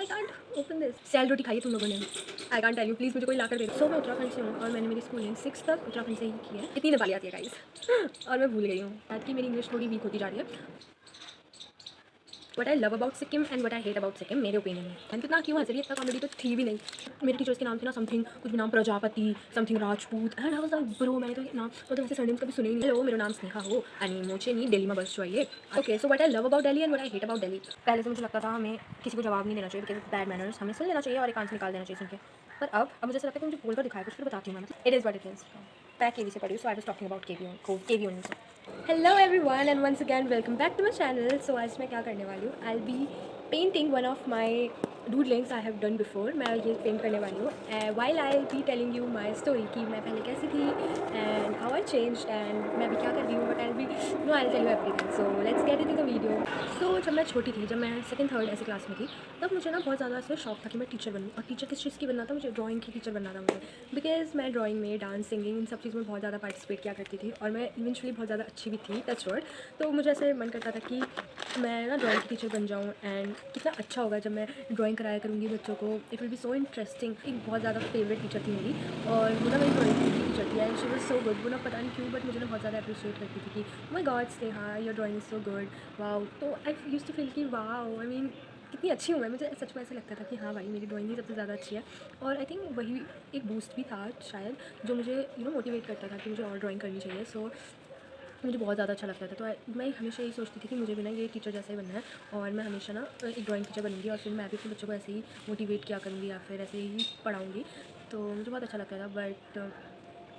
I can't open this. Sel roti खाई तुम लोगों ने? I can't tell you, please मुझे कोई ला कर दे। सो मैं उत्तराखंड से हूँ और मैंने मेरी स्कूलिंग 6 तक उत्तराखंड से ही की है। इतनी नेपाली आती है गाइस और मैं भूल गई हूँ शायद कि मेरी इंग्लिश थोड़ी वीक होती जा रही है। What I love about Sikkim and what I hate about Sikkim मेरे ओपिनियन में। एंड कितना क्यों हंस रही है, इतना कॉमेडी तो थी भी नहीं। मेरे टीचर्स के नाम थे ना समथिंग, कुछ भी नाम Prajapati, something Rajput, and I was like bro मैंने तो नाम मतलब ऐसे सरनेम्स कभी सुने ही नहीं। हेलो मेरा नाम स्नेहा हो एंड मुझे नहीं दिल्ली में बस चाहिए। Okay so what I love about Delhi and what I hate about Delhi. पहले से मुझे लगता था हमें किसी को जवाब नहीं देना चाहिए बिकॉज बैड मैनर्स, हमें सुन लेना चाहिए और एक आंसर निकाल देना चाहिए सुन के। पर अब मुझे ऐसा लगता है कि मुझे बोल कर दिखाया कुछ, फिर बताती हूँ मैं। It is what it is. मैं केवी से पढ़ी हूँ, so I was talking about KV only. Hello everyone and once again welcome back to my channel. So आज मैं क्या करने वाली हूँ, I be painting one of my doodlings I have done before. मैं ये पेंट करने वाली हूँ while I be telling you my story कि मैं पहले कैसी थी and how I change and मैं अभी क्या कर रही हूँ, but I be no I tell you everything. So let's get into the video. So जब मैं छोटी थी, जब मैं सेकंड थर्ड ऐसी क्लास में थी, तब मुझे ना बहुत ज़्यादा ऐसे शौक था कि मैं टीचर बनूँ। और टीचर किस चीज़ की बनना था, मुझे ड्राइंग की टीचर बनना था मुझे, बिकॉज मैं ड्राइंग में डांस सिंगिंग इन सब चीज़ में बहुत ज़्यादा पार्टिसिपेट किया करती थी और मैं इवेंचुअली बहुत ज़्यादा अच्छी भी थी, टच वर्ड। तो मुझे ऐसे मन करता था कि मैं ना ड्राइंग की टीचर बन जाऊँ एंड कितना अच्छा होगा जब मैं ड्राइंग कराया करूँगी बच्चों को। It will be so interesting. एक बहुत ज़्यादा फेवरेट टीचर थी मेरी और वो ना मेरी ड्राइंग की टीचर थी and she was so good. वो ना पता नहीं क्यों बट मुझे ना बहुत ज़्यादा अप्रिशिएट करती थी कि my God Sneha your drawing is so good, wow. तो आई यूज्ड टू फील कि वाओ, आई मीन कितनी अच्छी हूँ मैं। मुझे सच में ऐसा लगता था कि हाँ भाई मेरी ड्राइंग ही सबसे ज़्यादा अच्छी है। और आई थिंक वही एक बूस्ट भी था शायद जो मुझे मोटिवेट करता था कि मुझे और ड्राइंग करनी चाहिए। सो मुझे बहुत ज़्यादा अच्छा लगता था। तो मैं हमेशा यही सोचती थी कि मुझे भी ना ये टीचर जैसा ही बनना है और मैं हमेशा ना एक ड्राइंग टीचर बनूँगी और फिर मैं भी अपने बच्चों को ऐसे ही मोटिवेट किया करूँगी या फिर ऐसे ही पढ़ाऊँगी। तो मुझे बहुत अच्छा लगता था बट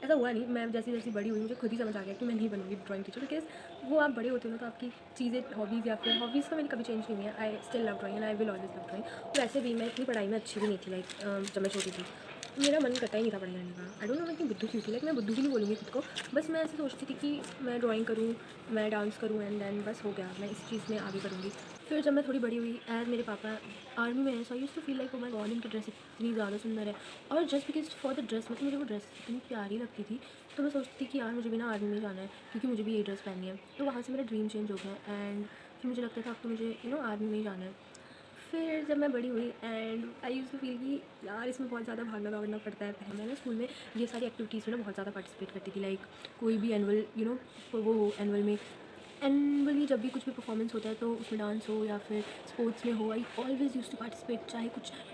ऐसा हुआ नहीं। मैं जैसी जैसी बड़ी हुई मुझे खुद ही समझ आ गया कि मैं नहीं बनूँगी ड्राइंग टीचर, बिकॉज वो आप बड़े होते हो ना तो आपकी चीज़ें हॉबीज़ या फिर हॉबीज़ तो मेरी कभी चेंज नहीं हुई है। I still love drawing and I will always love drawing. वैसे भी मैं इतनी पढ़ाई में अच्छी भी नहीं थी लाइक जब मैं छोटी थी मेरा मन करता ही नहीं था पढ़ाई करने का। आई डोंट नो मैं इतनी बुद्धू क्यों थी, लाइक मैं बुद्धू भी नहीं बोलूँगी खुद को, बस मैं ऐसे सोचती थी कि मैं ड्राइंग करूँ, मैं डांस करूँ एंड देन बस हो गया, मैं इस चीज़ में आगे करूँगी। फिर जब मैं थोड़ी बड़ी हुई एज मेरे पापा आर्मी में है, so I used to feel like oh my god इनकी ड्रेस इतनी ज़्यादा सुंदर है। और just because for the dress, मतलब मुझे वो ड्रेस इतनी प्यारी लगती थी तो मैं सोचती थी कि यार मुझे भी ना आर्मी में जाना है क्योंकि मुझे भी ये ड्रेस पहननी है। तो वहाँ से मेरा ड्रीम चेंज हो गया एंड फिर मुझे लगता था अब तो मुझे आर्मी में ही जाना है। फिर जब मैं बड़ी हुई and I use to feel कि यार इसमें बहुत ज़्यादा भागना दौड़ना पड़ता है। पहले मैं ना स्कूल में ये सारी एक्टिविटीज़ में ना बहुत ज़्यादा पार्टिसिपेट करती थी, लाइक कोई भी एनुअल वो हो एनुअल में एनुअली जब भी कुछ भी परफॉर्मेंस होता है तो उसमें डांस हो या फिर स्पोर्ट्स में हो, I always use to participate,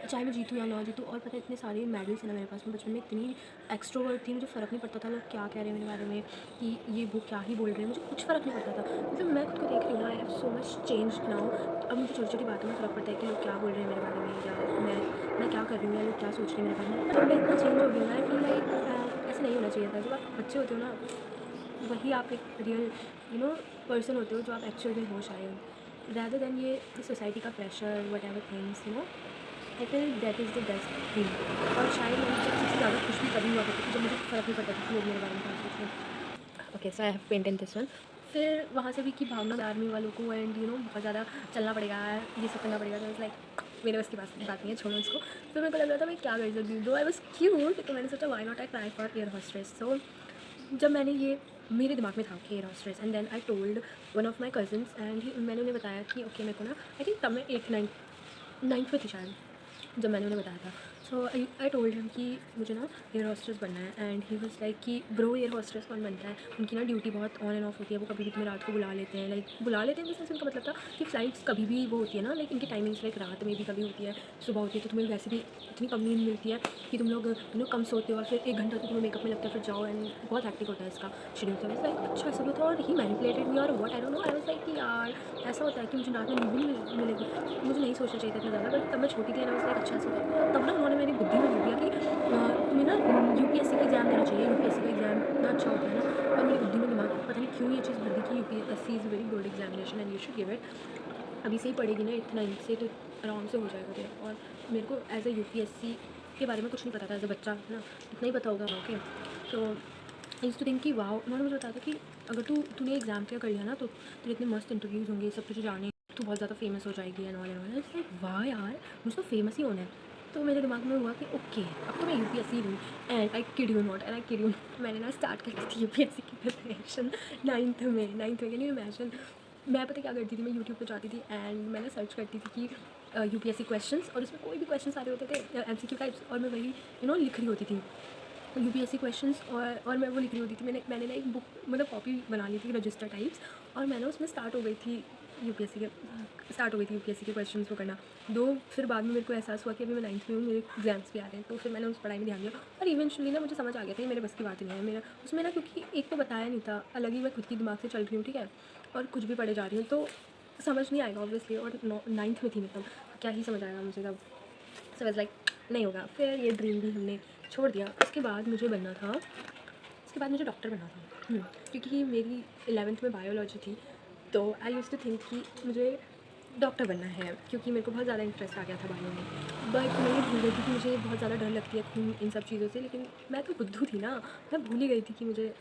चाहे मैं जीतूँ या ना जीतूँ। और पता है इतने सारे मेडल्स हैं ना मेरे पास। मैं बचपन में इतनी एक्सट्रोवर्ट थी, मुझे फ़र्क नहीं पड़ता था लोग क्या कह रहे हैं मेरे बारे में कि ये वो क्या ही बोल रहे हैं, मुझे कुछ फ़र्क नहीं पड़ता था। मतलब मैं खुद को देख रही हूँ ना, I have so much change now. अब मुझे छोटी छोटी बातों में फ़र्क पड़ता है कि लोग क्या बोल रहे हैं मेरे बारे में या मैं क्या कर रही हूँ या लोग क्या सोच रहे हैं मेरे बारे में। जब मैं इतना चेंज हो गई ना, आई फील लाइक ऐसा नहीं होना चाहिए था। जब आप बच्चे होते हो ना वही आप एक रियल पर्सन होते हो जो आप एक्चुअल में हो शायद, रैदर देन ये सोसाइटी का pressure what ever things I feel that is the best thing. और शायद मैं जब सबसे ज़्यादा खुश भी कभी हुआ करती थी जब मुझे फ़र्क नहीं पड़ता था कि लोग मेरे बारे में क्या सोच रहे हैं। Okay so I have painted this one. फिर वहाँ से भी कि भागना आर्मी वालों को एंड बहुत ज़्यादा चलना पड़ेगा, ये सब करना पड़ेगा। तो लाइक मेरे बस की बात नहीं है, छोड़ो इसको। फिर मेरे को लग रहा था मैं क्या कर सकती हूँ, दो आई वॉज क्यूट, तो मैंने सोचा why not I try for air hostess. So जब मैंने ये मेरे दिमाग में था कि air hostess and then I told one of my cousins and मैंने उन्हें बताया कि ओके मेरे को ना आई थिंक तब मैं 8th 9th में थी शायद जब मैंने उन्हें बताया था। सो आई टोल्ड हिम कि मुझे ना एयर हॉस्टेस बनना है एंड ही वाज लाइक कि ब्रो एयर हॉस्टेस कौन बनता है, उनकी ना ड्यूटी बहुत ऑन एंड ऑफ होती है, वो कभी भी तुम्हें रात को बुला लेते हैं, लाइक बुला लेते हैं जैसे उनका मतलब था कि फ़्लाइट्स कभी भी वो होती है ना, लाइक इनकी टाइमिंग्स लाइक रात में भी कभी होती है, सुबह होती है, तो तुम्हें वैसे भी इतनी कम नींद मिलती है कि तुम लोग कम सोते हो और फिर 1 घंटा तो तुम्हें मेकअप में लगता है, फिर जाओ एंड बहुत हेक्टिक होता है इसका शेड्यूल। तो लाइक अच्छा ऐसा भी होता है और ही मैनिपुलेटेड मी और what I don't know. I was like कि यार ऐसा होता है कि मुझे रात में नींद भी नहीं मिलेगी। मुझे नहीं सोचना चाहिए था इतना ज़्यादा, बट तब मैं छोटी थी एंड आई वाज लाइक अच्छा ऐसा होता है। तब ना उन्होंने मेरी बुद्धि में लिख दिया कि तुम्हें ना यूपीएससी का एग्ज़ाम देना चाहिए, यूपीएससी का एग्ज़ाम इतना अच्छा होता है ना। और मेरी बुद्धि में दिमाग पता नहीं क्यों ये चीज़ भर दी कि UPSC is very good examination and you should give it. अभी से ही पढ़ेगी ना इतना से तो आराम से हो जाएगा तेरा। और मेरे को एज ए यूपीएससी के बारे में कुछ नहीं पता था एज अ बच्चा ना, इतना ही पता होगा। Okay so I used to think कि वाओ, उन्होंने मुझे बताया था कि अगर तूने एग्ज़ाम क्लियर कर लिया ना तो तेरे इतने मस्त इंटरव्यूज़ होंगे, सब तुझे जाने, तू बहुत ज़्यादा फेमस हो जाएगी एंड ऑल। लाइक वाह यार मुझे तो फेमस ही होना है। तो मेरे दिमाग में हुआ कि ओके अब तो मैं यूपीएससी हूँ and I kid you not and I kid you not, मैंने ना स्टार्ट कर दी थी यूपीएससी की प्रिपरेशन 9th में। Can you imagine? मैं पता क्या करती थी, मैं यूट्यूब पे जाती थी एंड मैंने सर्च करती थी कि यूपीएससी क्वेश्चंस, और उसमें कोई भी क्वेश्चन आ रहे होते थे एमसीक्यू टाइप्स, और मैं वही लिख रही होती थी यूपीएससी क्वेश्चंस, और मैं वो लिख रही होती थी। मैंने ना एक बुक मतलब कॉपी बना ली थी रजिस्टर टाइप्स, और मैंने उसमें स्टार्ट हो गई थी यूपीएससी के क्वेश्चंस वो करना। फिर बाद में मेरे को एहसास हुआ कि अभी मैं 9th में हूँ, मेरे एग्जाम्स भी आ रहे हैं, तो फिर मैंने उस पढ़ाई में ध्यान दिया, और इवेंचुअली ना मुझे समझ आ गया था कि मेरे बस की बात नहीं है मेरा उसमें ना, क्योंकि एक तो बताया नहीं था, अलग ही मैं खुद की दिमाग से चल रही हूँ, ठीक है, और कुछ भी पढ़े जा रही हूँ, तो समझ नहीं आएगा ऑब्वियसली। और 9th में थी मैं तब, क्या ही समझ आएगा मुझे तब। सो वाज लाइक नहीं होगा, फिर ये ड्रीम भी हमने छोड़ दिया। उसके बाद मुझे डॉक्टर बनना था। क्योंकि मेरी 11th में बायोलॉजी थी, तो आई यूज़ टू थिंक कि मुझे डॉक्टर बनना है, क्योंकि मेरे को बहुत ज़्यादा इंटरेस्ट आ गया था बायो में। बट मैं ये भूल गई थी कि मुझे बहुत ज़्यादा डर लगती है खून इन सब चीज़ों से, लेकिन मैं तो बुद्धू थी ना, मैं भूल ही गई थी कि मुझे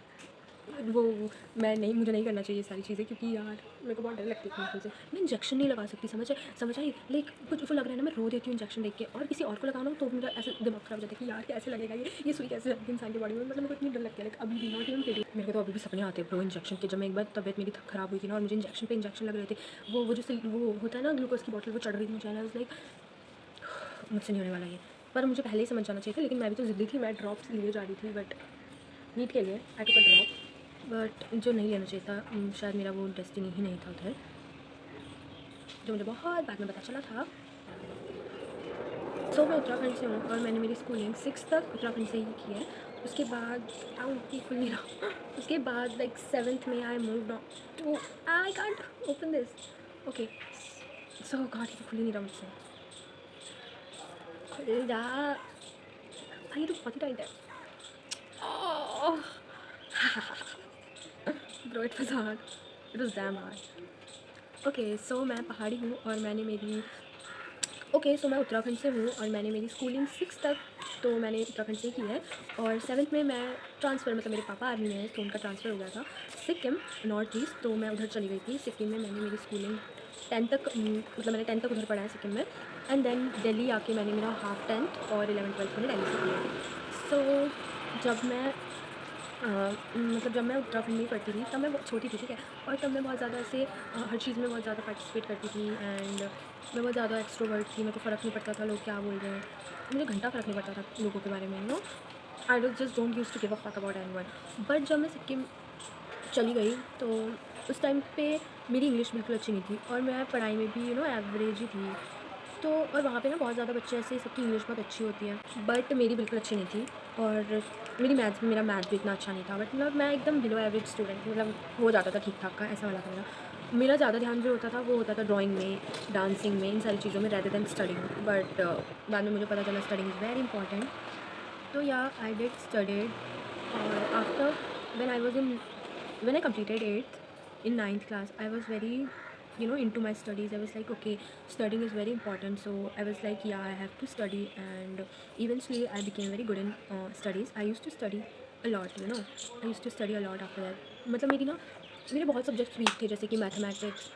मुझे नहीं करना चाहिए सारी चीज़ें, क्योंकि यार मेरे को बहुत डर लगती है खून से। मैं इंजेक्शन नहीं लगा सकती, समझ आई, लाइक कुछ वो लग रहा है ना, मैं रो देती हूँ इंजेक्शन देख के, और किसी और को लगाना तो मेरा ऐसे दिमाग खराब हो जाता है कि यार कैसे लगेगा ये सुई कैसे लगती है इंसान की बॉडी में, मतलब मेरे को इतनी डर लगती है। लाइक अभी भी नॉट इवन किडिंग, मेरे को तो अभी भी सपने आते हैं ब्रो इंजेक्शन के। जब मैं एक बार तबियत मेरी खराब हुई थी ना, और मुझे इंजेक्शन पे इंजेक्शन लग रहे थे, वो वो होता है ना ग्लूकोज की बॉटल, वो चढ़ रही थी मुझे, लाइक मुझसे नहीं होने वाला ये। पर मुझे पहले ही समझ जाना चाहिए था, लेकिन मैं भी तो ज़िद्दी थी, मैं ड्रॉप्स लिए जा रही थी, बट नीट के लिए आई टुक अ ड्रॉप, बट जो नहीं लेना चाहिए था, शायद मेरा वो डेस्टिनी ही नहीं था उधर, जो मुझे बहुत बाद में पता चला था। सो मैं उत्तराखंड से हूँ, और मैंने मेरी स्कूलिंग 6 तक उत्तराखंड से ही की है। उसके बाद खुल नहीं रहा उसके बाद लाइक 7th में I move to, I can't open this, okay, so God ये खुल ही नहीं रहा मुझसे, खुल जा भाई, ये तो बहुत ही टाइट है। Bro it was hard, it was damn hard. Okay, so मैं पहाड़ी हूँ, और मैं उत्तराखंड से हूँ, और मैंने मेरी स्कूलिंग 6 तक तो मैंने उत्तराखंड से ही की है। और 7th में मैं ट्रांसफ़र, मतलब मेरे पापा आर्मी में हैं, तो उनका ट्रांसफ़र हो गया था सिक्किम, नॉर्थ ईस्ट, तो मैं उधर चली गई थी। सिक्किम में मैंने मेरी स्कूलिंग 10 तक, मतलब मैंने 10 तक उधर पढ़ा है सिक्किम में, एंड देन दिल्ली आके मैंने मेरा हाफ 10th और 11th 12th मैंने दिल्ली से किया है। सो जब मैं उत्तराखंड में ही पढ़ती थी, तब मैं बहुत छोटी थी, ठीक है, और तब मैं बहुत ज़्यादा ऐसे हर चीज़ में बहुत ज़्यादा पार्टिसिपेट करती थी, एंड मैं बहुत ज़्यादा एक्सट्रोवर्ट थी। मेरे को फ़र्क नहीं पड़ता था लोग क्या बोल रहे हैं, मुझे घंटा फ़र्क नहीं पड़ता था लोगों के बारे में, I just don't use to give a fuck about anyone. But जब मैं सिक्किम चली गई, तो उस टाइम पे मेरी इंग्लिश बिल्कुल अच्छी नहीं थी, और मैं पढ़ाई में भी एवरेज ही थी। तो और वहाँ पे ना बहुत ज़्यादा बच्चे ऐसे, सबकी इंग्लिश बहुत अच्छी होती है, बट मेरी बिल्कुल अच्छी नहीं थी। और मेरा मैथ्स भी इतना अच्छा नहीं था, बट मतलब मैं एकदम बिलो एवरेज स्टूडेंट, मतलब हो जाता था ठीक ठाक का, ऐसा वाला था मेरा ज़्यादा ध्यान जो होता था वो होता था ड्राइंग में, डांसिंग में, इन सारी चीज़ों में, रेदर देन स्टडिंग। बट बाद में मुझे पता चला स्टडिंग इज़ वेरी इंपॉर्टेंट, तो या आई डिड स्टडीड। और after when I was in when I completed 8th in 9th class, I was very into my studies. I was like, okay, studying is very important, so I was like, yeah, I have to study, and eventually I became very good in studies. I used to study a lot, I used to study a lot after that. मतलब मेरे बहुत subjects week थे, जैसे कि mathematics,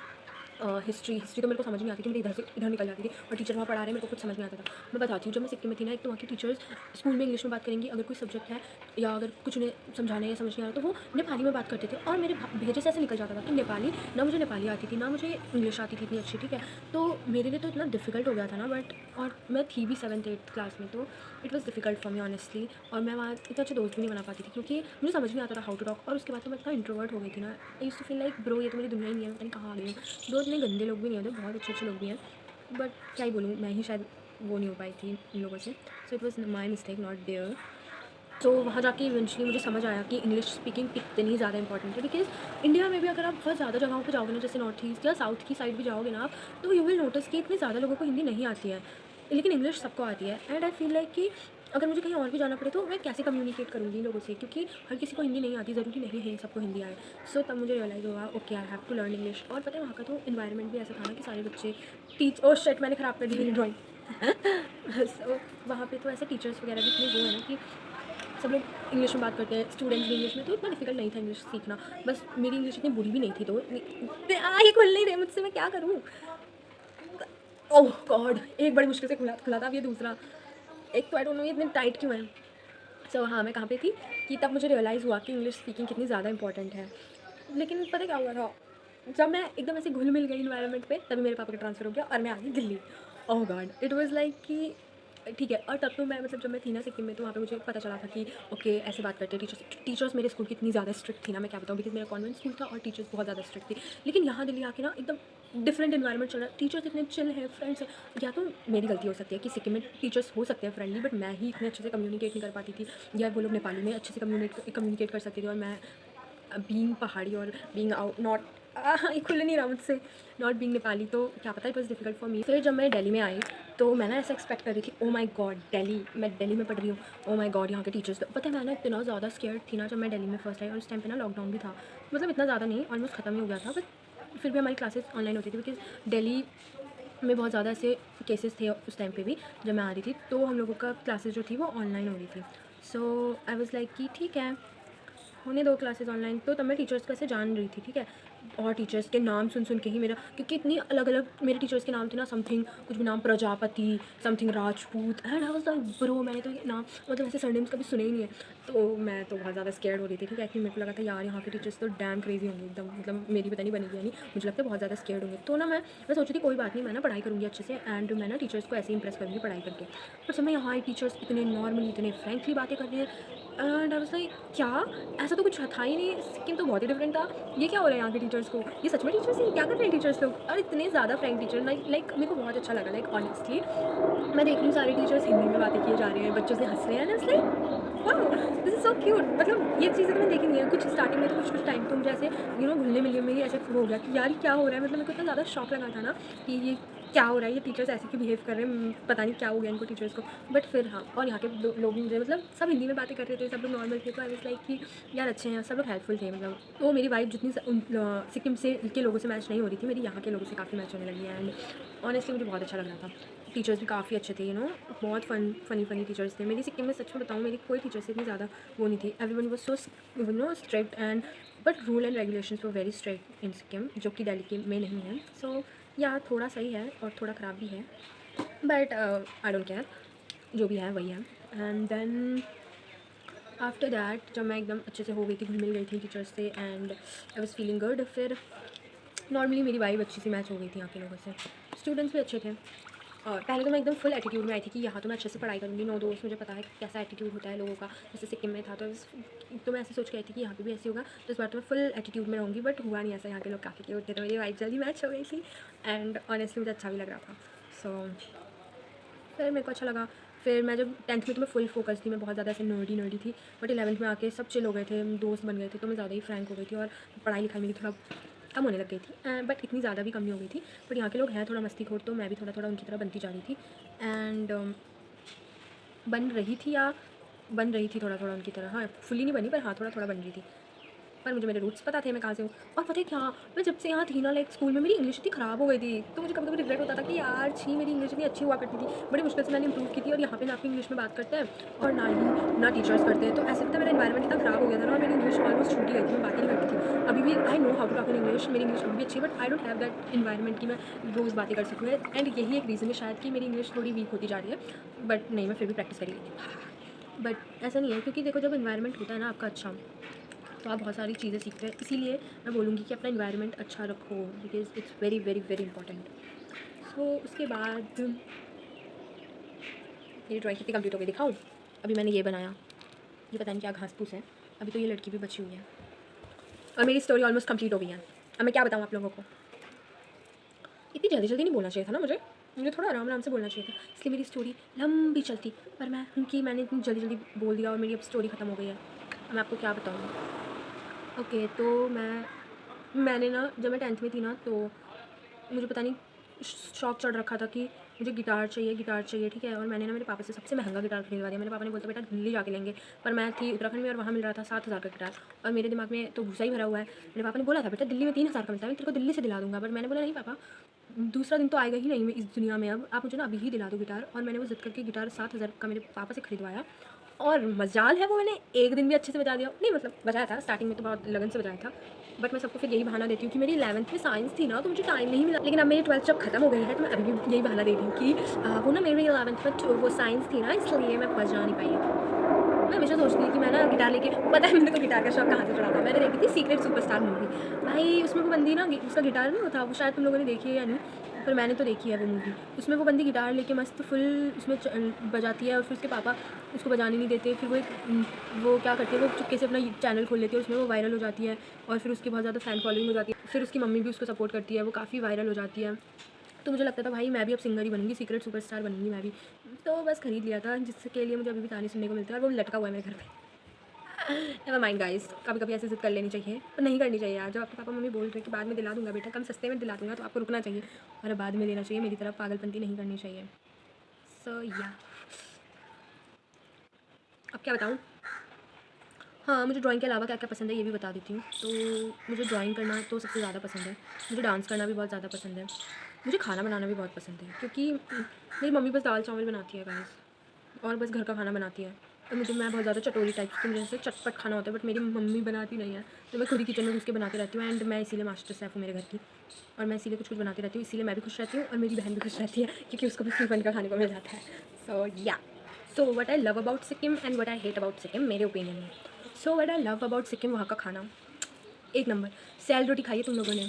history तो मेरे को समझ नहीं आती थी, मेरी इधर से इधर निकल जाती थी, और टीचर वहाँ पढ़ा रहे हैं, मेरे को कुछ समझ नहीं आता था। मैं बताती हूँ, जब मैं सिक्किम में थी ना, एक तो वहाँ की टीचर्स स्कूल में इंग्लिश में बात करेंगी, अगर कोई सब्जेक्ट है या अगर कुछ उन्हें समझाना है या समझ नहीं आ रहा, तो वो नेपाली में बात करते थे, और मेरे भेजे से ऐसे निकल जाता था कि नेपाली, ना मुझे नेपाली आती थी, ना मुझे इंग्लिश आती थी इतनी अच्छी, ठीक है। तो मेरे लिए तो इतना डिफ़िकल्ट हो गया था ना, बट और मैं थी भी 7th 8th क्लास में, तो it was difficult for me honestly. और मैं वहाँ इतने अच्छे दोस्त भी नहीं बना पाती थी, क्योंकि मुझे समझ नहीं आता था हाउ टू टॉक। और उसके बाद तो मैं इतना इंट्रोवर्ट हो गई थी ना, I used to feel like bro ये तो मेरी दुनिया ही नहीं है, पता नहीं कहाँ आ गई हूँ। दो इतने गंदे लोग भी नहीं होते, बहुत अच्छे लोग भी हैं, बट क्या ही बोलूँ, मैं ही शायद वो नहीं हो पाई थी इन लोगों से। So it was my mistake, not there. तो वहाँ जाके इवेंचुअली मुझे समझ आया कि इंग्लिश स्पीकिंग कितनी ज़्यादा इंपॉर्टेंट है, बिकॉज इंडिया में भी अगर आप बहुत ज़्यादा जगहों पे जाओगे ना, जैसे नॉर्थ ईस्ट या साउथ की साइड भी जाओगे ना आप, तो यू विल नोटिस कि इतने ज़्यादा लोगों को हिंदी नहीं आती है, लेकिन इंग्लिश सबको आती है। एंड आई फील लाइक कि अगर मुझे कहीं और भी जाना पड़े तो मैं कैसे कम्युनिकेट करूँगी लोगों से, क्योंकि हर किसी को हिंदी नहीं आती, ज़रूरी नहीं है सबको हिंदी आए। सो तब मुझे रियलाइज़ हुआ, okay I have to learn English. और पता है वहाँ का तो इन्वायरमेंट भी ऐसा था ना कि सारे बच्चे ओ शिट, मैंने ख़राब कर दी मेरी ड्राइंग। सो वहाँ पे तो ऐसे टीचर्स वगैरह भी इतने वो है ना कि सब लोग इंग्लिश में बात करते हैं, स्टूडेंट्स भी इंग्लिश में, तो इतना डिफिकल्ट नहीं था इंग्लिश सीखना। बस मेरी इंग्लिश इतनी बुरी भी नहीं थी, तो ये खुल नहीं रहे मुझसे, मैं क्या करूँ। ओह गॉड, एक बड़ी मुश्किल से खुला था, अब ये दूसरा, एक तो आई डोंट नो ये इतने टाइट क्यों है। सो हाँ, मैं कहाँ पे थी कि तब मुझे रियलाइज़ हुआ कि इंग्लिश स्पीकिंग कितनी ज़्यादा इंपॉर्टेंट है। लेकिन पता क्या हुआ था, जब मैं एकदम ऐसे घुल मिल गई इन्वायरमेंट पे, तभी मेरे पापा का ट्रांसफ़र हो गया और मैं आ गई दिल्ली। ओह गॉड, इट वाज़ लाइक कि ठीक है। और तब तो मैं मतलब जब मैं थी ना सिक्किम में, तो वहाँ पे मुझे पता चला था कि ओके ऐसे बात करते हैं टीचर्स। टीचर्स मेरे स्कूल की इतनी ज़्यादा स्ट्रिक्ट थी ना, मैं क्या बताऊँ, बिकॉज़ मेरा कॉन्वेंट स्कूल था और टीचर्स बहुत ज़्यादा स्ट्रिक्ट थी। लेकिन यहाँ दिल्ली आके ना एकदम डिफरेंट एनवायरनमेंट चल रहा है, टीचर्स इतने चिल हैं, फ्रेंड्स हैं। या तो मेरी गलती हो सकती है कि सिक्किम में टीचर्स हो सकते हैं फ्रेंडली, बट मैं ही इतने अच्छे से कम्युनिकेट नहीं कर पाती थी, या वो लोग नेपाली में अच्छे से कम्युनिकेट कर सकती थी, और मैं बीइंग पहाड़ी और बीइंग आउट नॉट ये खुल नहीं रहा मुझसे, नॉट बीइंग नेपाली, तो क्या पता it was difficult for me. फिर जब मैं दिल्ली में आई तो मैं ना ऐसा एक्सपेक्ट कर रही थी, ओ माय गॉड दिल्ली, मैं दिल्ली में पढ़ रही हूँ, ओ माय गॉड यहाँ के टीचर्स। तो पता है मैं ना इतना ज़्यादा स्केर्ड थी ना जब मैं दिल्ली में फर्स्ट आई, और उस टाइम पे ना लॉकडाउन भी था, मतलब इतना ज़्यादा नहीं, ऑलमोस्ट ख़त्म ही हो गया था, बट फिर भी हमारी क्लासेस ऑनलाइन होती थी, बिकॉज दिल्ली में बहुत ज़्यादा ऐसे केसेस थे उस टाइम पे भी जब मैं आ रही थी, तो हम लोगों का क्लासेस जो थी वो ऑनलाइन हो रही थी। सो आई वॉज़ लाइक कि ठीक है, होने दो क्लासेस ऑनलाइन। तो तब मैं टीचर्स को ऐसे जान रही थी, ठीक है, और टीचर्स के नाम सुन के ही मेरा, क्योंकि इतनी अलग अलग मेरे टीचर्स के नाम थे ना, समथिंग कुछ भी नाम Prajapati, something Rajput, and I was like bro, मैंने तो ये नाम मतलब ऐसे सरनेम्स कभी सुने ही नहीं है। तो मैं तो बहुत ज़्यादा स्केर्ड हो रही थी, ठीक है, कि मेरे को लगा था यार यहाँ के टीचर्स तो डैम क्रेजी होंगे एकदम, मतलब मेरी पता नहीं बनेगी, यानी मुझे लगता है बहुत ज़्यादा स्केर्ड होंगे। तो ना मैं सोची थी कोई बात नहीं, मैं ना पढ़ाई करूँगी अच्छे से, एंड मैं ना टीचर्स को ऐसे ही इंप्रेस करूँगी पढ़ाई करके। पर जब मैं यहाँ आई, टीचर्स इतने नॉर्मली, इतने फ्रेंकली बातें कर रहे हैं, एंड आई वाज लाइक क्या, ऐसा तो कुछ था ही नहीं, सिक्किम तो बहुत ही डिफरेंट था, ये क्या हो रहा है यहाँ के टीचर्स को, ये सच में टीचर्स ही क्या कर रहे हैं टीचर्स लोग, और इतने ज़्यादा फ्रैंक टीचर, लाइक मेरे को बहुत अच्छा लगा, लाइक ऑनेस्टली मैं देख रही हूँ सारे टीचर्स हिंदी में बातें किए जा रहे हैं, बच्चों से हंस रहे हैं, like wow this is so cute. मतलब ये चीज़ें तो मैं देखी नहीं है, कुछ स्टार्टिंग में तो कुछ टाइम तो मुझे ऐसे घुलने मिलने में ही ऐसे हो गया कि यार ये क्या हो रहा है, मतलब मेरे को इतना ज़्यादा शौक लगा था ना कि ये क्या हो रहा है, ये टीचर्स ऐसे क्यों बिहेव कर रहे हैं, पता नहीं क्या हो गया इनको टीचर्स को। बट फिर हाँ, और यहाँ के लोग मुझे मतलब सब हिंदी में बातें कर रहे थे, सब लोग नॉर्मल थे, तो आई वाज लाइक कि यार अच्छे हैं, सब लोग हेल्पफुल थे, मतलब तो मेरी वाइब जितनी सिक्किम से के लोगों से मैच नहीं हो रही थी, मेरी यहाँ के लोगों से काफ़ी मैच होने लगी है, एंड ऑनेस्टली मुझे बहुत अच्छा लग रहा था। टीचर्स भी काफ़ी अच्छे थे, बहुत फनी टीचर्स थे मेरी सिक्किम में। सच में बताऊँ, मेरी कोई टीचर से इतनी ज़्यादा वो नहीं थी, everyone was so strict, and but rule and regulations were very strict इन सिक्किम, जो कि दिल्ली के में नहीं है। सो या थोड़ा सही है और थोड़ा ख़राब भी है, बट आई डोंट केयर, जो भी है वही है। एंड देन आफ्टर दैट जब मैं एकदम अच्छे से हो गई थी, घुल मिल गई थी टीचर्स से, and I was feeling good, फिर नॉर्मली मेरी वाइब अच्छी सी मैच हो गई थी यहाँ के लोगों से, स्टूडेंट्स भी अच्छे थे। और पहले तो मैं एकदम फुल एटीट्यूड में आई थी कि यहाँ तो मैं अच्छे से पढ़ाई करूँगी, नो दोस्त, मुझे पता है कैसा एटीट्यूड होता है लोगों का, जैसे सिक्किम में था, तो मैं ऐसे सोच के आई थी कि यहाँ पे भी ऐसे होगा, तो इस बार तो मैं फुल एटीट्यूड में रहूँगी, बट हुआ नहीं ऐसा, यहाँ के लोग काफ़ी क्यूट थे, तो मेरी वाइब जल्दी मैच हो गई थी, एंड ऑनेस्टली मुझे अच्छा भी लग रहा था। सो फिर मेरे को अच्छा लगा। फिर मैं जब 10th में तो मैं फुल फोकस थी, मैं बहुत ज़्यादा ऐसे नर्डी थी, बट 11th में आके सब चिल हो गए थे, दोस्त बन गए थे, तो मैं ज़्यादा ही फ्रैंक हो गई थी, और पढ़ाई लिखाई मेरी थोड़ा कम होने लग गई थी, बट इतनी ज़्यादा भी कम नहीं हो गई थी। बट यहाँ के लोग हैं थोड़ा मस्तीखोर, तो मैं भी थोड़ा थोड़ा उनकी तरह बनती जा रही थी, एंड बन रही थी थोड़ा थोड़ा उनकी तरह, हाँ फुली नहीं बनी, पर हाँ थोड़ा थोड़ा बन रही थी। पर मुझे मेरे रूट्स पता थे, मैं कहाँ से हूँ। और पता है क्या, मैं जब से यहाँ थी ना, लाइक स्कूल में मेरी इंग्लिश इतनी ख़राब हो गई थी, तो मुझे कभी कभी रिग्रेट होता था कि यार छी मेरी इंग्लिश इतनी अच्छी हुआ करती थी, बड़ी मुश्किल से मैंने इंप्रूव की थी, और यहाँ पे ना आपकी इंग्लिश में बात करते हैं और ना टीचर्स करते हैं, तो ऐसे लगता है मेरा इन्वायरमेंट इतना ख़राब हो गया था ना, और मेरी इंग्लिश ऑलमोस्ट छूट ही गई थी, मैं बात ही नहीं करती थी। अभी भी I know how to talk in English, मेरी इंग्लिश अभी भी अच्छी है, but I don't have that environment कि मैं रोज़ बातें कर सकूँ, एंड यही एक रीज़न है शायद कि मेरी इंग्लिश थोड़ी वीक होती जा रही है, बट नहीं, मैं फिर भी प्रैक्टिस करी थी। बट ऐसा नहीं है, क्योंकि देखो जब इन्वायरमेंट होता है ना आपका अच्छा, तो आप बहुत सारी चीज़ें सीखते हैं, इसीलिए मैं बोलूँगी कि अपना इन्वायरमेंट अच्छा रखो, because it's very very very important. So उसके बाद मेरी ड्राइंग कितनी कंप्लीट हो गई दिखाऊँ। अभी मैंने ये बनाया, ये पता नहीं क्या घास फूस है, अभी तो ये लड़की भी बची हुई है, और मेरी स्टोरी ऑलमोस्ट कंप्लीट हो गई है। अब मैं क्या बताऊँ आप लोगों को, इतनी जल्दी जल्दी नहीं बोलना चाहिए था ना, मुझे थोड़ा आराम आराम से बोलना चाहिए था, इसलिए मेरी स्टोरी लंबी चलती, पर मैंने इतनी जल्दी जल्दी बोल दिया, और मेरी अब स्टोरी ख़त्म हो गई है। मैं आपको क्या बताऊँ। ओके, तो मैंने ना जब मैं 10th में थी ना, तो मुझे पता नहीं शौक चढ़ रखा था कि मुझे गिटार चाहिए, ठीक है, और मैंने ना मेरे पापा से सबसे महंगा गिटार खरीदवा दिया। मेरे पापा ने बोलता बेटा दिल्ली जाके लेंगे, पर मैं थी उत्तराखंड में, और वहाँ मिल रहा था 7,000 का गिटार, और मेरे दिमाग में तो भूसा ही भरा हुआ है। मेरे पापा ने बोला था बेटा दिल्ली में 3,000 का मिलता है, मैं तेरे को दिल्ली से दिला दूँगा, बट मैंने बोला नहीं पापा, दूसरा दिन तो आएगा ही नहीं मैं इस दुनिया में, अब आप मुझे ना अभी ही दिला दो गिटार। और मैंने वो ज़िद करके गिटार 7,000 का मेरे पापा से खरीदवाया, और मजाल है वो मैंने एक दिन भी अच्छे से बजा दिया, नहीं मतलब बजाया था, स्टार्टिंग में तो बहुत लगन से बजाया था, बट मैं सबको फिर यही बहाना देती हूँ कि मेरी 11th में साइंस थी ना, तो मुझे टाइम नहीं मिला। लेकिन अब मेरी 12th जब खत्म हो गई है, तो मैं अभी भी यही बहाना दे रही हूँ कि वो ना मेरी 11th में वो साइंस थी ना, इसलिए मैं बजा नहीं पाई। मैं हमेशा सोचती थी कि मैं ना गिटार लेके, पता है मेरे को गिटार का शौक कहाँ से चढ़ा था, मैंने देखी थी सीक्रेट सुपरस्टार मूवी, भाई उसमें वो बंदी ना उसका गिटार नहीं होता, वो शायद तुम लोगों ने देखी है या नहीं, पर मैंने तो देखी है वो मूवी। उसमें वो बंदी गिटार लेके मस्त फुल उसमें बजाती है और फिर उसके पापा उसको बजाने नहीं देते। फिर वो क्या करती है, वो चुपके से अपना चैनल खोल लेती है, उसमें वो वायरल हो जाती है और फिर उसकी बहुत ज़्यादा फ़ैन फॉलोइंग हो जाती है। फिर उसकी मम्मी भी उसको सपोर्ट करती है, वो काफ़ी वायरल हो जाती है। तो मुझे लगता था भाई मैं भी अब सिंगर ही बनूंगी, सीक्रेट सुपरस्टार बनूंगी मैं भी। तो बस ख़रीद लिया था, जिसके लिए मुझे अभी भी ताने सुनने को मिलते हैं और वो लटका हुआ है मेरे घर पे। नेवर माइंड गाइस, कभी कभी ऐसे ज़िद कर लेनी चाहिए पर नहीं करनी चाहिए यार। जब आपके पापा मम्मी बोल रहे हैं कि बाद में दिला दूंगा बेटा, कम सस्ते में दिला दूंगा, तो आपको रुकना चाहिए और बाद में लेना चाहिए। मेरी तरफ पागलपंती नहीं करनी चाहिए। सो या अब क्या बताऊँ। हाँ, मुझे ड्राइंग के अलावा क्या क्या पसंद है ये भी बता देती हूँ। तो मुझे ड्राइंग करना तो सबसे ज़्यादा पसंद है, मुझे डांस करना भी बहुत ज़्यादा पसंद है, मुझे खाना बनाना भी बहुत पसंद है क्योंकि मेरी मम्मी बस दाल चावल बनाती है गाइस और बस घर का खाना बनाती है। तो मैं बहुत ज़्यादा चटोरी टाइप की, मुझे जैसे चटपट खाना होता है बट मेरी मम्मी बनाती नहीं है, तो मैं खुद ही किचन में घुस के बनाती रहती हूँ। एंड मैं इसीलिए मास्टर शेफ़ हूँ मेरे घर की और मैं इसीलिए कुछ कुछ बनाती रहती हूँ, इसीलिए मैं भी खुश रहती हूँ और मेरी बहन भी खुश रहती है क्योंकि उसको भी फ्री फंड का खाने को मिल जाता है। सो या so what I love about Sikkim and what I hate about Sikkim मेरे ओपिनियन में। So what I love about Sikkim, वहाँ का खाना एक नंबर। सेल रोटी खाई है तुम लोगों ने?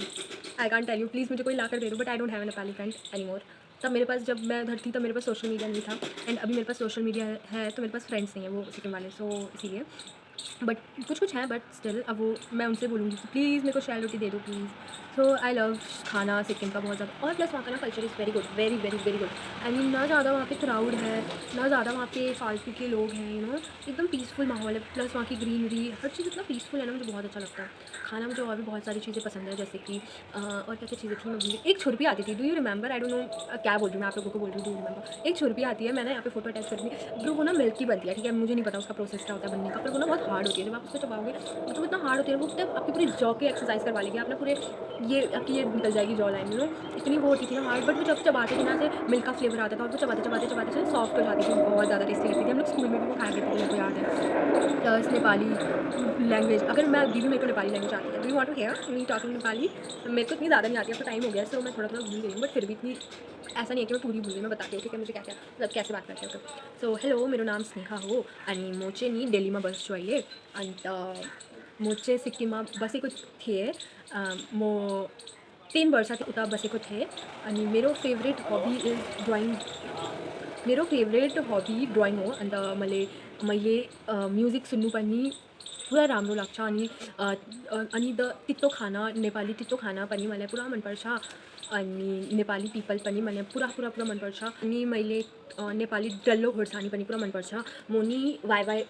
I can't tell you, please मुझे कोई ला कर दे दो, but I don't have an Nepali friend any more. तब मेरे पास, जब मैं उधर थी तब मेरे पास सोशल मीडिया नहीं था एंड अभी मेरे पास सोशल मीडिया है तो मेरे पास फ्रेंड्स नहीं है वो सिक्किम वाले, सो इसीलिए। बट कुछ हैं, बट स्टिल अब वो मैं उनसे बोलूँगी कि प्लीज़ मेरे को शैल रोटी दे दो प्लीज़। सो आई लव खाना सिक्किम का बहुत ज़्यादा। और प्लस वहाँ का ना culture is very good, very very very good. I mean ना ज़्यादा वहाँ पे क्राउड है, ना ज़्यादा वहाँ पे फालतू के लोग हैं, एकदम पीसफुल माहौल है। प्लस वहाँ की ग्रीनरी, हर चीज़ इतना पीसफुल है ना, मुझे बहुत अच्छा लगता है। खाना मुझे और भी बहुत सारी चीज़ें पसंद है, जैसे कि और क्या क्या चीज़ें थी, मैं भूल गई। एक छुरपी आती थी, do you remember? I don't no क्या बोल रही हूँ मैं, आप लोगों को बोल रही हूँ डू यू रिमेंबर। एक छुरपी आती है, मैंने यहाँ पे फोटो अटैच कर दी, ब्रो वो ना मिल्क की बनती है, ठीक है, मुझे नहीं पता उसका प्रोसेस क्या होता है बनने का, पर वो ना बहुत हार्ड होती है। जब आप उसको चबाओगे तो इतना हार्ड होती है वो, तब आपकी पूरी जॉ की एक्सरसाइज करवा लेगी, आपने पूरे ये आपकी ये निकल जाएगी जॉ लाइन, इतनी वो होती थी ना हार्ड। बट वो जब चबाते थे ना से मिल्क का फ्लेवर आता था और वो चबाते चबाते चबाते से सॉफ्ट हो जाती थी, बहुत ज़्यादा टेस्टी लगती थी। हम लोग स्कूल में भी वो खाया करते थे, मेरे को याद है। प्लस नेपाली लैंग्वेज, अगर मैं अभी भी मेरे को नेपाली लैंग्वेज आती है, do you want to hear me talking Nepali? मेरे को इतनी ज़्यादा नहीं आती है, तो टाइम हो गया, सो मैं थोड़ा थोड़ा भूल गई हूँ, बट फिर भी इतनी ऐसा नहीं है कि मैं पूरी भूल गई। मैं बताती हूँ ठीक है मुझे क्या क्या मतलब कैसे बात करते हो। सो हेलो, मेरो नाम स्नेहा हो अनि म चाहिँ नि दिल्लीमा बस्छु अहिले। अन्त म चाहिँ सिक्किममा बसेको थिएँ। म 3 वर्ष उता बसेको थिएँ अनि मेरो फेभरेट हबी इज ड्राइङ। मेरो फेभरेट हबी ड्राइङ हो। अन्त मैले म्युजिक सुन्नु पनि पुरा राम्रो लाग्छ अनि तितो खाना, नेपाली तितो खाना पनि मलाई पुरा मनपर्छ। अनि नेपाली पिपल पनि मलाई पुरा पुरा पुरा मनपर्छ। अनि मैले नेपाली डल्लो खोर्सानी पनि पुरा मनपर्छ। म नि WaiWai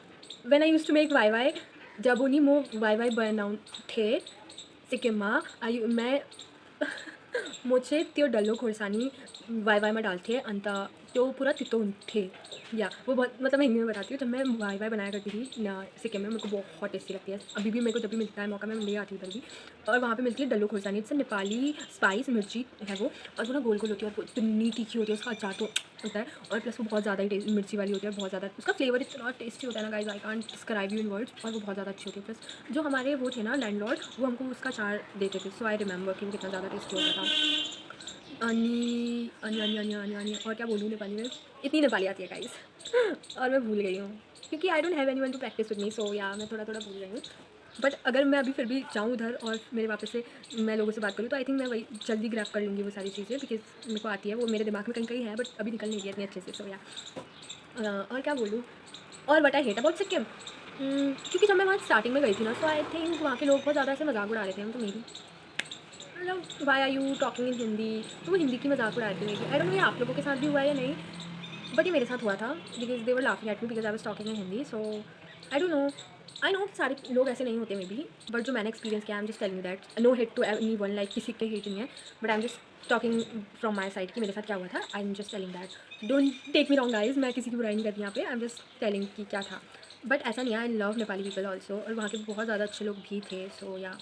when I used to make WaiWai, जब नि म वाइवाई बनाउँथेँ सिक्किममा, मैं म चाहिँ त्यो डल्लो खोर्सानी वाइवाईमा डाल्थेँ, अन्त त्यो पूरा तितो हुन्थे। या वो बहुत, मतलब मैं हिंदी में बताती हूँ, जब मैं वाइवाई बनाया करती थी ना सिक्किम में, मेरे को बहुत टेस्टी लगती है। अभी भी मेरे को जब भी मिलता है मौका मैं ले आती हूँ उधर भी। और वहाँ पे मिलती है डल्लो खोर्सानी, इट्स नेपाली स्पाइस मिर्ची है वो, और वो ना गोल गोल होती है और वो इतनी तीखी होती है, उसका अचार तो होता है और प्लस वो बहुत ज़्यादा ही मिर्ची वाली होती है, बहुत ज़्यादा उसका फ्लेवर इतना टेस्टी होता है ना guys, I can't describe you in words. और वो बहुत ज़्यादा अच्छी होती है। प्लस जो हमारे वो थे ना लैंडलॉर्ड, वो हमको उसका अचार देते थे, सो आई रिमेंबर कि वो कितना ज़्यादा टेस्टी होता था। अनि अनि अनि अनि अनि अनि और क्या बोलूँ नेपाली में, इतनी नेपाली आती है गाइस और मैं भूल गई हूँ क्योंकि I don't have anyone to practice with me, so yeah मैं थोड़ा थोड़ा भूल गई हूँ। बट अगर मैं अभी फिर भी जाऊँ उधर और मेरे वापस से मैं लोगों से बात करूँ तो आई थिंक मैं वही जल्दी ग्रैब कर लूँगी वो सारी चीज़ें, बिकॉज मेरे को आती है, वो मेरे दिमाग में कहीं कहीं है बट अभी निकल नहीं रही है इतनी अच्छे से, सो या और क्या बोलूँ। और what I hate about Sikkim, क्योंकि जब मैं वहाँ स्टार्टिंग में गई थी ना, सो आई थिंक वहाँ के लोग बहुत ज़्यादा ऐसे मजाक उड़ा रहे थे, हम तो मेरी मतलब why are you talking in Hindi, तो वो हिंदी की मजाक उड़ा रहे थे मेरी। आई डोंट नो ये आप लोगों के साथ भी हुआ है या नहीं, बट ये मेरे साथ हुआ था because they were laughing at me because I was talking in Hindi. So I don't know, I know सारे लोग ऐसे नहीं होते मे बी, बट जो मैंने एक्सपीरियंस किया, I am just telling that, no hate to anyone, like किसी के हेट नहीं है, but I am just talking from my side कि मेरे साथ क्या हुआ था। I am just telling that, don't take me wrong guys, मैं किसी की बुराई नहीं करती यहाँ पे, आई एम जस्ट टेलिंग कि क्या था। बट ऐसा नहीं है, I love Nepali people also, और वहाँ के बहुत ज़्यादा अच्छे लोग भी थे। सो या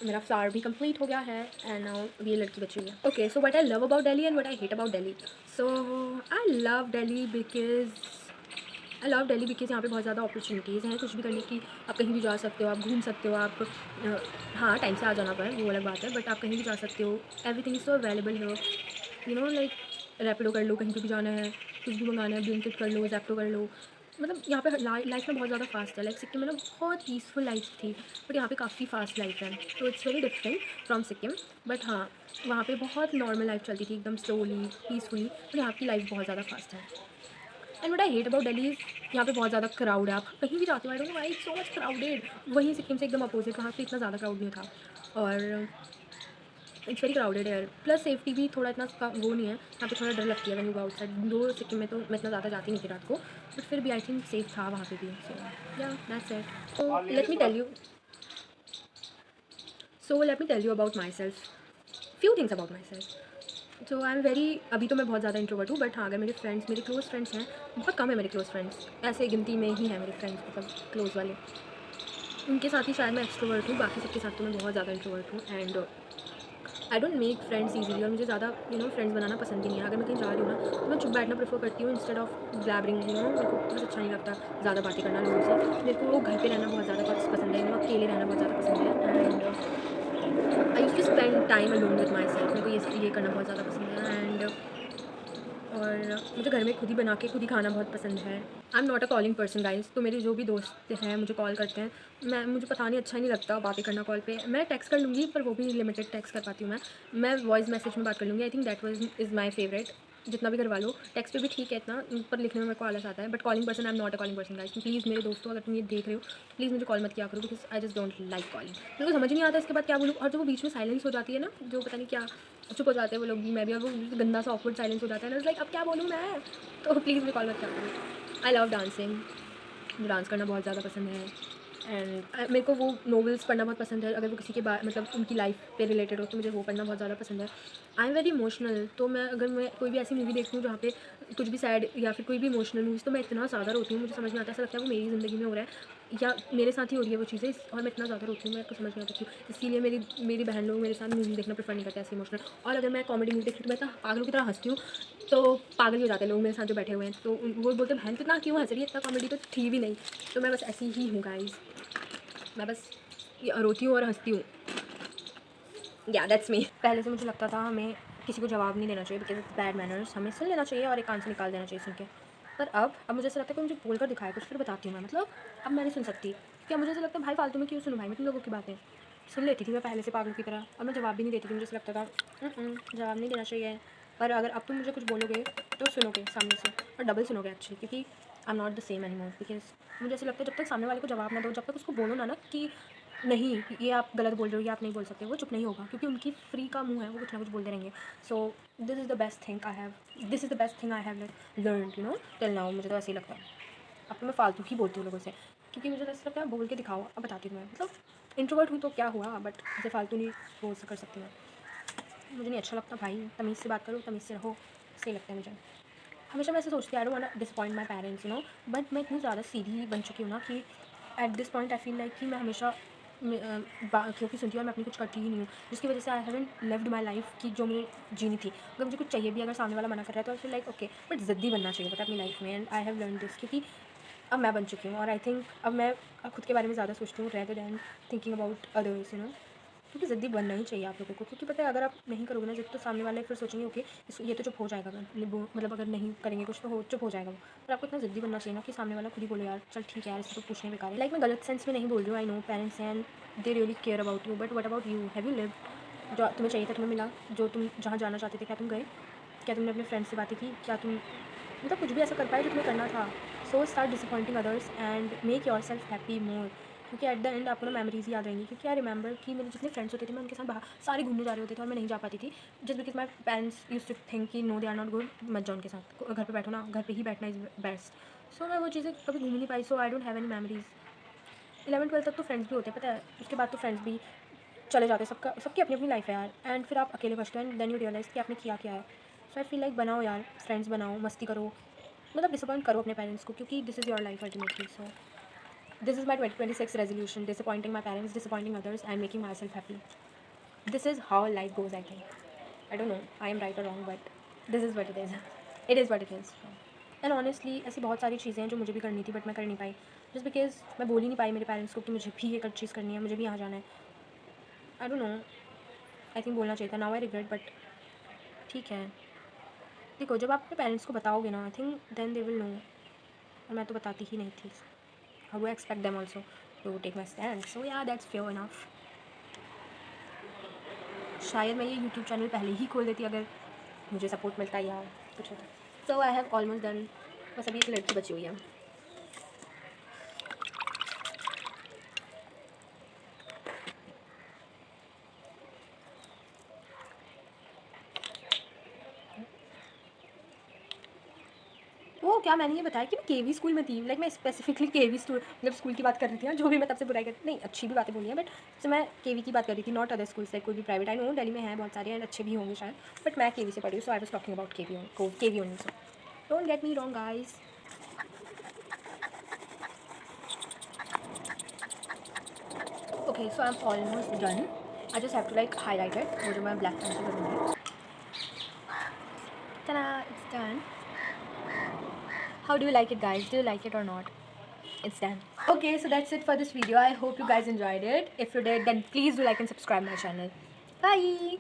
मेरा फ्लावर भी कंप्लीट हो गया है एंड नाउ ये लड़की बची हुई है। Okay, so what I love about Delhi and what I hate about Delhi. So I love Delhi because यहाँ पे बहुत ज़्यादा अपॉर्चुनिटीज़ हैं कुछ भी करने की। आप कहीं भी जा सकते हो, आप घूम सकते हो, आप हाँ टाइम से आ जाना पर वो अलग बात है, बट आप कहीं भी जा सकते हो। एवरीथिंग इज़ सो अवेलेबल है, लाइक रैपिडो कर लो, कहीं पर भी जाना है, कुछ भी मंगाना है, ब्लिंकिट कर लो, जैप्टो कर लो, मतलब यहाँ पे लाइफ में बहुत ज़्यादा फास्ट है। लाइक सिक्किम में ना बहुत पीसफुल लाइफ थी, बट यहाँ पे काफ़ी फास्ट लाइफ है, तो it's very different from Sikkim. But हाँ, वहाँ पे बहुत नॉर्मल लाइफ चलती थी, एकदम स्लोली पीसफुली, बट यहाँ की लाइफ बहुत ज़्यादा फास्ट है। And what I hate about Delhi is यहाँ पे बहुत ज़्यादा क्राउड है। आप कहीं भी जाते हो, आई don't know why it's so much crowded. वहीं सिक्किम से एकदम अपोजिट, वहाँ पे इतना ज़्यादा क्राउड नहीं था, और इट्स वेरी क्राउडेड है। प्लस सेफ्टी भी थोड़ा इतना वो नहीं है यहाँ पे, थोड़ा डर लगती है व्हेन यू गो आउटसाइड। दो सिक्किम में तो मैं इतना ज़्यादा जाती नहीं थी रात को, बट फिर भी आई थिंक सेफ था वहाँ पे भी। So yeah that's it. So let me tell you about myself, few things about myself. So I am very, अभी तो मैं बहुत ज़्यादा इंट्रोवर्ट हूँ, बट हाँ अगर मेरे फ्रेंड्स, मेरे क्लोज फ्रेंड्स हैं, बहुत कम है मेरे क्लोज फ्रेंड्स, ऐसे गिनती में ही है मेरे फ्रेंड्स, मतलब क्लोज वाले, उनके साथ ही शायद मैं एक्सट्रोवर्ट हूँ, बाकी सबके साथ तो मैं बहुत ज़्यादा इंट्रोवर्ट हूँ। And I don't make friends easily, और मुझे ज़्यादा फ्रेंड्स बनाना पसंद ही नहीं है। अगर मैं कहीं जा रही हूँ ना, तो मैं चुप बैठना प्रेफर करती हूँ इंस्टेड ऑफ ब्लैबरिंग। मेरे को बस अच्छा नहीं लगता ज़्यादा बातें करना लोगों से। मेरे को घर पे रहना बहुत ज़्यादा पसंद है, मेरे को अकेले रहना बहुत ज़्यादा पसंद है। And I use to spend time alone with myself, मेरे को ये करना बहुत ज़्यादा पसंद है। एंड और मुझे घर में खुद ही बना के खुद ही खाना बहुत पसंद है। I am not a calling person guys, तो मेरे जो भी दोस्त हैं मुझे कॉल करते हैं, मुझे पता नहीं अच्छा नहीं लगता बातें करना कॉल पे। मैं टेक्स्ट कर लूँगी, पर वो भी लिमिटेड टेक्स्ट कर पाती हूँ मैं वॉइस मैसेज में बात कर लूँगी। I think that was is my favourite. जितना भी करवा लो टेक्स्ट पे भी ठीक है इतना, पर लिखने में मेरे को आलस आता है। But calling person, I am not a calling person guys. Please मेरे दोस्तों, अगर तुम ये देख रहे हो, प्लीज़ मुझे कॉल मत किया करो, because I just don't like calling. मेरे को समझ नहीं आता इसके बाद क्या बोलूँ, और जो वो बीच में साइलेंस हो जाती है ना, जो पता नहीं क्या चुप हो जाते हैं वो लोग भी, मैं भी, और वो गंदा सा ऑकवर्ड साइलेंस हो जाता है ना, लाइक अब क्या बोलूँ मैं। तो प्लीज़ मुझे कॉल मत किया करो। आई लव डांसिंग, मुझे डांस करना बहुत ज़्यादा पसंद है। एंड मेरे को वो नॉवेल्स पढ़ना बहुत पसंद है, अगर वो किसी के बारे, मतलब उनकी लाइफ पे रिलेटेड हो, तो मुझे वो पढ़ना बहुत ज़्यादा पसंद है। आई एम वेरी इमोशनल, तो अगर मैं कोई भी ऐसी मूवी देखती हूँ जहाँ पे कुछ भी सैड या फिर कोई भी इमोशनल मूवीज़, तो मैं इतना ज़्यादा रोती हूँ, मुझे समझ नहीं आता, ऐसा लगता है वो मेरी ज़िंदगी में हो रहा है या मेरे साथ ही हो रही है वो चीज़ें, और मैं इतना ज़्यादा रोती हूँ, मैं आपको समझ नहीं आता क्यों। इसीलिए मेरी बहन लोग मेरे साथ मूवी देखना प्रेफर नहीं करते ऐसी इमोशनल। और अगर मैं कॉमेडी मूवी देखती हूँ तो मैं इतना पागलों की तरह हँसती हूँ, तो पागल ही हो जाते हैं लोग मेरे साथ जो बैठे हुए हैं, तो वो बोलते हैं बहन कितना क्यों हँस रही है, इतना कॉमेडी तो थी भी नहीं। तो मैं बस ऐसी ही हूँ गाइज, मैं बस रोती हूँ और हँसती हूँ। या दैट्स मी। पहले से मुझे लगता था हमें किसी को जवाब नहीं देना चाहिए, बिकॉज इट्स बैड मैनर्स, हमें सुन लेना चाहिए और एक कान से निकाल देना चाहिए सुन के। पर अब मुझे ऐसा लगता है कि मुझे बोल कर दिखाया कुछ, फिर बताती हूँ मैं, मतलब अब मैं नहीं सुन सकती। क्या मुझे ऐसा लगता है भाई फालतू में क्यों सुनूँ भाई, मैं तुम लोगों की बातें सुन लेती थी मैं पहले से पागल की तरह, और मैं जवाब भी नहीं देती थी। मुझे ऐसा लगता था जवाब नहीं देना चाहिए, पर अगर अब तुम मुझे कुछ बोलोगे तो सुनोगे सामने से, और डबल सुनोगे एक्चुअली, क्योंकि I am not the same any more. Because मुझे ऐसा लगता है जब तक सामने वाले को जवाब ना दो, जब तक उसको बोलो ना कि नहीं ये आप गलत बोल रहे हो, ये आप नहीं बोल सकते, वो चुप नहीं होगा, क्योंकि उनकी फ्री का मुंह है, वो कुछ ना कुछ बोलते रहेंगे। सो this is the best thing I have learn till now. मुझे तो ऐसे ही लगता है। अब तो मैं फालतू ही बोलती हूँ लोगों से, क्योंकि मुझे ऐसा लगता है बोल के दिखाओ। अब बताती हूँ मैं, मतलब इंट्रोवर्ट हूँ तो क्या हुआ, बट ऐसे फालतू नहीं बोल कर सकती मैं। मुझे नहीं अच्छा लगता भाई, तमीज़ से बात करो, तमीज़ से रहो, सही लगता है मुझे। हमेशा मैं ऐसे सोचती I don't want to disappoint my parents but मैं इतनी ज़्यादा सीधी बन चुकी हूँ ना कि at this point I feel like कि मैं हमेशा क्योंकि सुनती हूँ और मैं अपनी कुछ करती ही नहीं हूँ, जिसकी वजह से I haven't lived my life की जो मुझे जीनी थी। अगर मुझे कुछ चाहिए भी, अगर सामने वाला मना कर रहा है, तो आई फील लाइक ओके, बट ज़िद्दी बनना चाहिए पता अपनी लाइफ में। And I have learn this, क्योंकि अब मैं बन चुकी हूँ, और आई थिंक अब मैं खुद के बारे में ज़्यादा सोचती हूँ rather than thinking about others क्योंकि ज़िद्दी बनना ही चाहिए आप लोगों को, क्योंकि पता है अगर आप नहीं करोगे ना जिद, तो सामने वाले फिर सोचेंगे ओके ये तो चुप हो जाएगा, मतलब अगर नहीं करेंगे कुछ तो चुप हो जाएगा वो। पर आपको इतना ज़िद्दी बनना चाहिए ना कि सामने वाला खुद ही बोले यार चल ठीक है यार, इससे तो पूछने बेकार है। लाइक मैं गलत सेंस में नहीं बोल रही हूँ, I know parents and they really care about you, but what about you, have you live जो तुम्हें चाहिए था तुम्हें मिला, जो तुम जहाँ जाना चाहते थे क्या तुम गए, क्या तुमने अपने फ्रेंड्स से बातें की, क्या तुम मतलब कुछ भी ऐसा कर पाए जो तुम्हें करना था। So start disappointing others and make your self happy more, क्योंकि एट द एंड आपको ना मेमोरीज याद रहेंगी। क्योंकि आई रिमेंबर कि मेरे जितने फ्रेंड्स होते थे, मैं उनके साथ बाहर सारे घूमने जा रहे होते थे और मैं नहीं जा पाती थी, just because my parents use to think कि no they are not good, मत जाओ उनके साथ, घर पे बैठो ना, घर पे ही बैठना इज़ बेस्ट। सो मैं वो चीज़ें कभी घूम नहीं पाई, so I don't have any memories. 11th-12th तक तो फ्रेंड्स भी होते हैं पता है, उसके बाद तो फ्रेंड्स भी चले जाते हैं, सबकी अपनी अपनी लाइफ है यार, एंड फिर आप अकेले बचते हो एंड देन यू रियलाइज़ कि आपने किया क्या है। सो आई फील लाइक बनाओ यार फ्रेंड्स, बनाओ, मस्ती करो, मतलब डिसअपॉइंट करो अपने पेरेंट्स को, क्योंकि this is your life ultimately. So this is my 2026 resolution, disappointing my parents, disappointing others and making myself happy. This is how life goes I think. I don't know I am right और wrong, but this is what it is what it is. And honestly ऐसी बहुत सारी चीज़ें हैं जो मुझे भी करनी थी बट मैं कर नहीं पाई, जस्ट बिकॉज मैं बोल ही नहीं पाई मेरे पेरेंट्स को कि मुझे भी एक चीज़ करनी है, मुझे भी यहाँ जाना है। आई डोंट नो, आई थिंक बोलना चाहिए था, नाउ आई रिग्रेट, बट ठीक है। देखो जब आप अपने पेरेंट्स को बताओगे ना, I think then they will know, और मैं तो बताती ही नहीं थी. How do I expect them also to take my stand? So yeah, that's fair enough. शायद मैं ये यूट्यूब चैनल पहले ही खोल देती अगर मुझे सपोर्ट मिलता या कुछ होता. सो आई हैव ऑलमोस्ट डन. बस अभी एक लड़की बची हुई है. वो क्या मैंने ये बताया कि मैं केवी स्कूल में थी. लाइक मैं स्पेसिफिकली केवी मतलब स्कूल की बात कर रही थी ना. जो भी मैं तब से बुराई करती नहीं, अच्छी भी बातें बोली हैं, बट से मैं केवी की बात कर रही थी, नॉट अदर स्कूल्स. लाइक कोई भी प्राइवेट. आई नो दिल्ली में है बहुत सारे एंड अच्छे भी होंगे शायद, बट मैं केवी से पढ़ी हूँ. So I was talking about KV only. So don't get me wrong guys. Okay so I am almost done. I just have to like highlight it. वो जो मैं ब्लैक पेन से करूँगी. tada, it's done. How do you like it, guys? Do you like it or not? It's done. Okay, so that's it for this video. I hope you guys enjoyed it. If you did, then please do like and subscribe my channel. Bye.